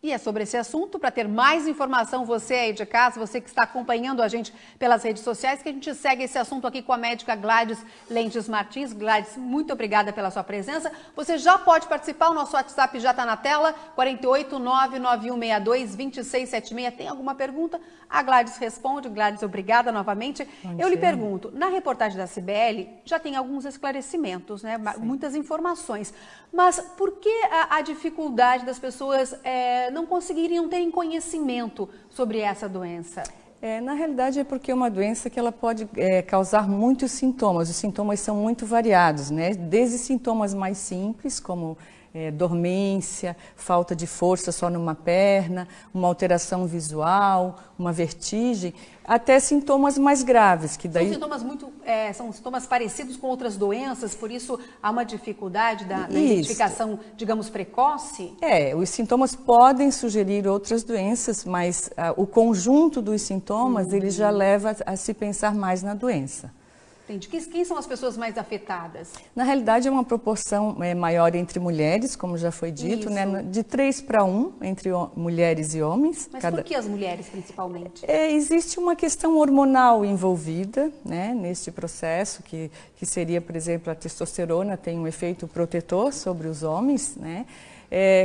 E é sobre esse assunto, para ter mais informação, você aí de casa, você que está acompanhando a gente pelas redes sociais, que a gente segue esse assunto aqui com a médica Gladys Lentes Martins. Gladys, muito obrigada pela sua presença. Você já pode participar, o nosso WhatsApp já está na tela, 48991622676. Tem alguma pergunta? A Gladys responde. Gladys, obrigada novamente. Eu lhe pergunto, na reportagem da CBL já tem alguns esclarecimentos, né? Muitas informações, mas por que a dificuldade das pessoas não conseguirem, não terem conhecimento sobre essa doença? Na realidade é porque é uma doença que ela pode causar muitos sintomas. Os sintomas são muito variados, né? Desde sintomas mais simples, como dormência, falta de força só numa perna, uma alteração visual, uma vertigem, até sintomas mais graves. Que daí... São sintomas parecidos com outras doenças, por isso há uma dificuldade da identificação, digamos, precoce? Os sintomas podem sugerir outras doenças, mas o conjunto dos sintomas ele já leva a se pensar mais na doença. Entendi. Quem são as pessoas mais afetadas? Na realidade é uma proporção maior entre mulheres, como já foi dito, né? De 3:1 entre mulheres e homens. Mas por que as mulheres principalmente? Existe uma questão hormonal envolvida, né, neste processo, que seria, por exemplo, a testosterona tem um efeito protetor sobre os homens, né?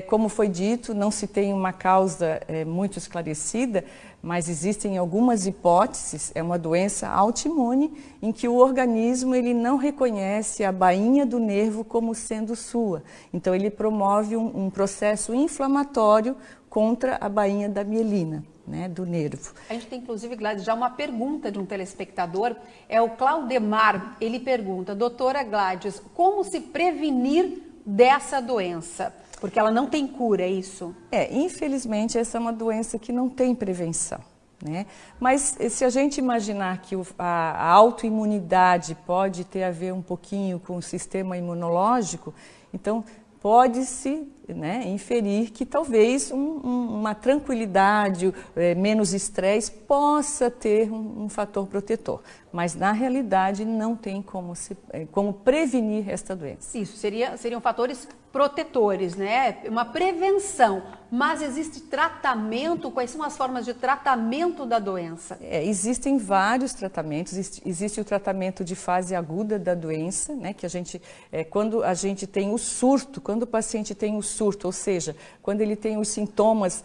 Como foi dito, não se tem uma causa muito esclarecida, mas existem algumas hipóteses. É uma doença autoimune em que o organismo ele não reconhece a bainha do nervo como sendo sua. Então ele promove um processo inflamatório contra a bainha da mielina, né, do nervo. A gente tem inclusive, Gladys, já uma pergunta de um telespectador, é o Claudemar. Ele pergunta: doutora Gladys, como se prevenir dessa doença? Porque ela não tem cura, é isso? Infelizmente essa é uma doença que não tem prevenção, né? Mas se a gente imaginar que a autoimunidade pode ter a ver um pouquinho com o sistema imunológico, então pode-se, né, inferir que talvez uma tranquilidade, menos estresse possa ter um fator protetor. Mas na realidade não tem como prevenir esta doença. Isso, seriam fatores protetores, né? Uma prevenção. Mas existe tratamento? Quais são as formas de tratamento da doença? Existem vários tratamentos. Existe o tratamento de fase aguda da doença, né? Que a gente, quando a gente tem o surto, quando o paciente tem o surto, ou seja, quando ele tem os sintomas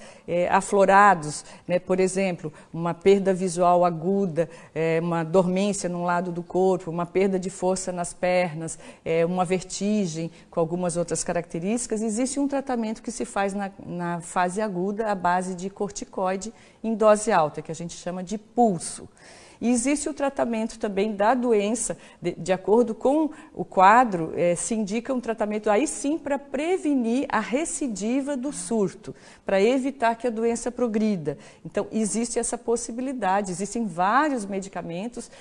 aflorados, né? Por exemplo, uma perda visual aguda, uma dormência num lado do corpo, uma perda de força nas pernas, uma vertigem com algumas outras características, existe um tratamento que se faz na fase aguda à base de corticoide em dose alta, que a gente chama de pulso. E existe o tratamento também da doença, de acordo com o quadro, se indica um tratamento aí sim para prevenir a recidiva do surto, para evitar que a doença progrida. Então existe essa possibilidade, existem vários medicamentos,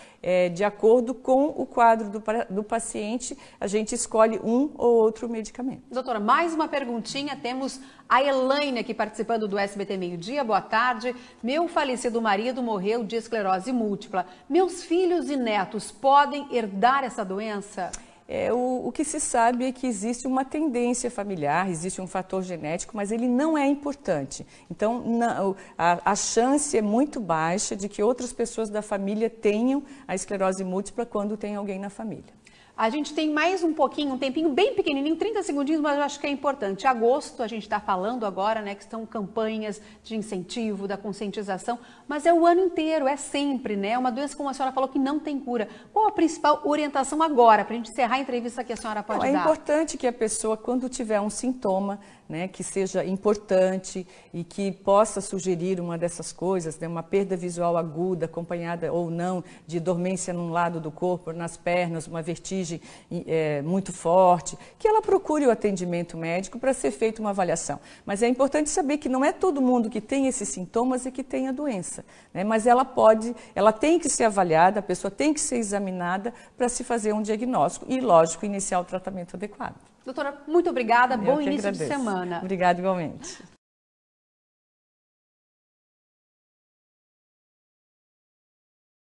de acordo com o quadro do paciente, a gente escolhe um ou outro medicamento. Doutora, mais uma perguntinha, temos a Elaine aqui participando do SBT Meio Dia. Boa tarde. Meu falecido marido morreu de esclerose múltipla. Meus filhos e netos podem herdar essa doença? O que se sabe é que existe uma tendência familiar, existe um fator genético, mas ele não é importante. Então, a chance é muito baixa de que outras pessoas da família tenham a esclerose múltipla quando tem alguém na família. A gente tem mais um tempinho bem pequenininho, 30 segundinhos, mas eu acho que é importante. Agosto, a gente está falando agora, né, que estão campanhas de incentivo, da conscientização, mas é o ano inteiro, é sempre, né? É uma doença, como a senhora falou, que não tem cura. Qual a principal orientação agora, para a gente encerrar a entrevista que a senhora pode dar? É importante que a pessoa, quando tiver um sintoma, né, que seja importante e que possa sugerir uma dessas coisas, né, uma perda visual aguda, acompanhada ou não de dormência num lado do corpo, nas pernas, uma vertigem muito forte, que ela procure o atendimento médico para ser feita uma avaliação. Mas é importante saber que não é todo mundo que tem esses sintomas e que tem a doença, né, mas ela tem que ser avaliada, a pessoa tem que ser examinada para se fazer um diagnóstico e, lógico, iniciar o tratamento adequado. Doutora, muito obrigada. Bom início de agradeço. semana. Obrigada igualmente.